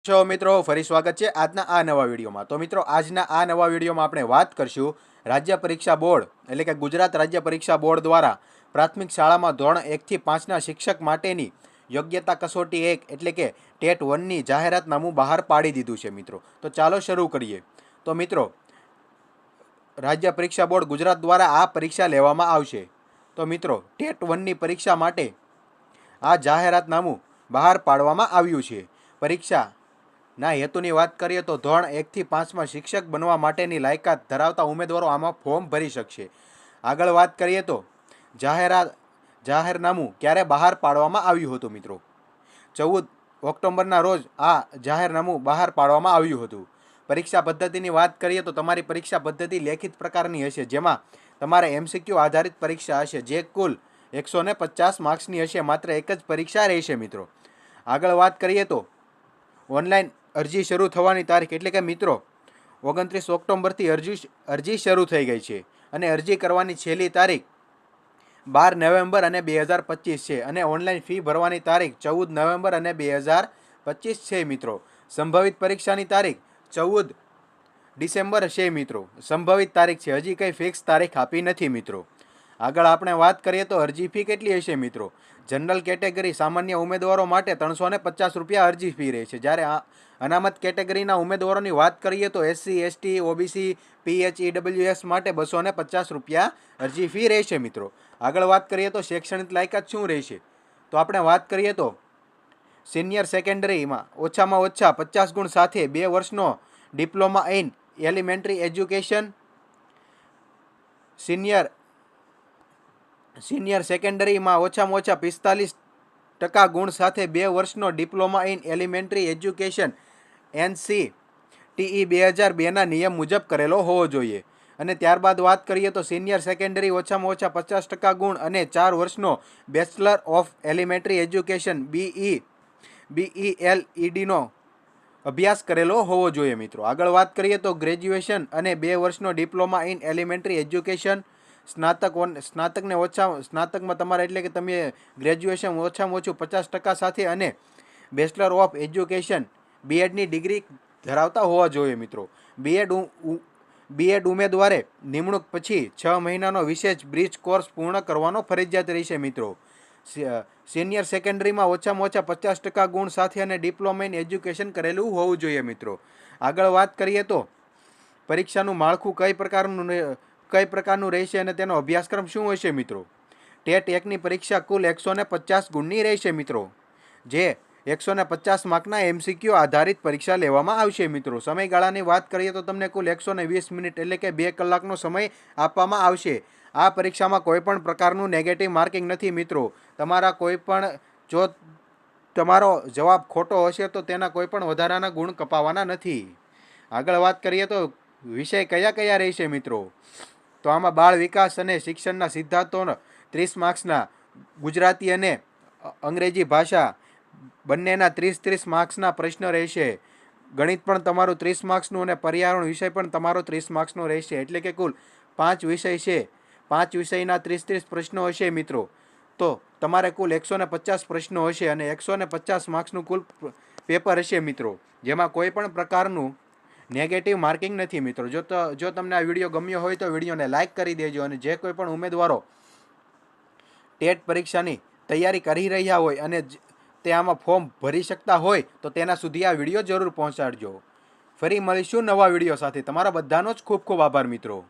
છો મિત્રો, ફરી સ્વાગત છે આજના આ નવા વિડીયોમાં. તો મિત્રો, આજના આ નવા વિડીયોમાં આપણે વાત કરશું રાજ્ય પરીક્ષા બોર્ડ એટલે કે ગુજરાત રાજ્ય પરીક્ષા બોર્ડ દ્વારા પ્રાથમિક શાળામાં ધોરણ 1 થી 5ના શિક્ષક માટેની યોગ્યતા કસોટી 1 એટલે કે ટેટ 1ની જાહેરાતનામું બહાર પાડી દીધું છે મિત્રો. તો ચાલો શરૂ કરીએ. તો મિત્રો, રાજ્ય પરીક્ષા બોર્ડ ગુજરાત દ્વારા આ પરીક્ષા લેવામાં આવશે. તો મિત્રો, ટેટ 1ની પરીક્ષા માટે આ જાહેરાતનામું બહાર પાડવામાં આવ્યું છે. પરીક્ષાના હેતુની વાત કરીએ તો ધોરણ 1 થી 5માં શિક્ષક બનવા માટેની લાયકાત ધરાવતા ઉમેદવારો આમાં ફોર્મ ભરી શકશે. આગળ વાત કરીએ તો જાહેરનામું ક્યારે બહાર પાડવામાં આવ્યું હતું મિત્રો? 14 ઓક્ટોબરના રોજ આ જાહેરનામું બહાર પાડવામાં આવ્યું હતું. પરીક્ષા પદ્ધતિની વાત કરીએ તો તમારી પરીક્ષા પદ્ધતિ લેખિત પ્રકારની હશે, જેમાં તમારે MCQ આધારિત પરીક્ષા હશે, જે કુલ 150 માર્ક્સની હશે. માત્ર એક જ પરીક્ષા રહેશે મિત્રો. આગળ વાત કરીએ તો ઓનલાઈન અરજી શરૂ થવાની તારીખ એટલે કે મિત્રો 29 ઓક્ટોબરથી અરજી શરૂ થઈ ગઈ છે અને અરજી કરવાની છેલ્લી તારીખ 12 નવેમ્બર અને 2025 છે અને ઓનલાઈન ફી ભરવાની તારીખ 14 નવેમ્બર અને 2025 છે મિત્રો. સંભવિત પરીક્ષાની તારીખ 14 ડિસેમ્બર છે મિત્રો. સંભવિત તારીખ છે, હજી કંઈ ફિક્સ તારીખ આપી નથી મિત્રો. આગળ આપણે વાત કરીએ તો અરજી ફી કેટલી હશે મિત્રો? જનરલ કેટેગરી સામાન્ય ઉમેદવારો માટે 350 રૂપિયા અરજી ફી રહેશે. જ્યારે અનામત કેટેગરીના ઉમેદવારોની વાત કરીએ તો SC, ST, OBC, PHEWS માટે 250 રૂપિયા અરજી ફી રહેશે મિત્રો. આગળ વાત કરીએ તો શૈક્ષણિક લાયકાત શું રહેશે? તો આપણે વાત કરીએ તો સિનિયર સેકન્ડરીમાં ઓછામાં ઓછા 50 ગુણ સાથે 2 વર્ષનો diploma in elementary education, senior સેકન્ડરીમાં ઓછામાં ઓછા 45% ગુણ સાથે 2 વર્ષનો diploma in elementary education NCTE 2002ના નિયમ મુજબ કરેલો હોવો જોઈએ. અને ત્યારબાદ વાત કરીએ તો સિનિયર સેકન્ડરી ઓછામાં ઓછા 50% ગુણ અને 4 વર્ષનો બેચલર ઓફ એલિમેન્ટરી એજ્યુકેશન BELEDનો અભ્યાસ કરેલો હોવો જોઈએ મિત્રો. આગળ વાત કરીએ તો ગ્રેજ્યુએશન અને 2 વર્ષનો ડિપ્લોમા ઇન એલિમેન્ટરી એજ્યુકેશન, સ્નાતકમાં તમારે એટલે કે તમે ગ્રેજ્યુએશન ઓછામાં ઓછું 50% સાથે અને બેચલર ઓફ એજ્યુકેશન BEdની ડિગ્રી ધરાવતા હોવા જોઈએ મિત્રો. BEd ઉમેદવારે નિમણૂક પછી 6 મહિનાનો વિશેષ બ્રિજ કોર્સ પૂર્ણ કરવાનો ફરજિયાત રહેશે મિત્રો. સિનિયર સેકન્ડરીમાં ઓછામાં ઓછા 50% ગુણ સાથે અને ડિપ્લોમા ઇન એજ્યુકેશન કરેલું હોવું જોઈએ મિત્રો. આગળ વાત કરીએ તો પરીક્ષાનું માળખું કઈ પ્રકારનું રહેશે અને તેનો અભ્યાસક્રમ શું હશે મિત્રો? ટેટ 1ની પરીક્ષા કુલ 150 ગુણની રહેશે મિત્રો, જે 150 માર્કના MCQ આધારિત પરીક્ષા લેવામાં આવશે મિત્રો. સમયગાળાની વાત કરીએ તો તમને કુલ 120 મિનિટ એટલે કે 2 કલાકનો સમય આપવામાં આવશે. આ પરીક્ષામાં કોઈ પણ પ્રકારનું નેગેટિવ માર્કિંગ નથી મિત્રો. જો તમારો જવાબ ખોટો હશે તો તેના કોઈ પણ વધારાના ગુણ કપાવાના નથી. આગળ વાત કરીએ તો વિષય કયા કયા રહેશે મિત્રો? તો આમાં બાળ વિકાસ અને શિક્ષણના સિદ્ધાંતો 30 માર્ક્સના, ગુજરાતી અને અંગ્રેજી ભાષા બંનેના 30 માર્ક્સના પ્રશ્ન રહેશે. ગણિત પણ તમારું 30 માર્ક્સનું અને પર્યાવરણ વિષય પણ તમારો 30 માર્ક્સનો રહેશે. એટલે કે કુલ 5 વિષય છે. 5 વિષયના 30 પ્રશ્નો હશે મિત્રો. તો તમારે કુલ 150 પ્રશ્નો હશે અને 150 માર્ક્સનું કુલ પેપર હશે મિત્રો, જેમાં કોઈ પણ પ્રકારનું નેગેટિવ માર્કિંગ નથી મિત્રો. જો તમને આ વિડીયો ગમ્યો હોય તો વિડીયોને લાઇક કરી દેજો. અને જે કોઈ પણ ઉમેદવારો ટેટ પરીક્ષાની તૈયારી કરી રહ્યા હોય અને તે આમાં ફોર્મ ભરી શકતા હોય તો તેના સુધી આ વિડીયો જરૂર પહોંચાડજો. ફરી મળીશું નવા વિડીયો સાથે. તમારા બધાનો જ ખૂબ ખૂબ આભાર મિત્રો.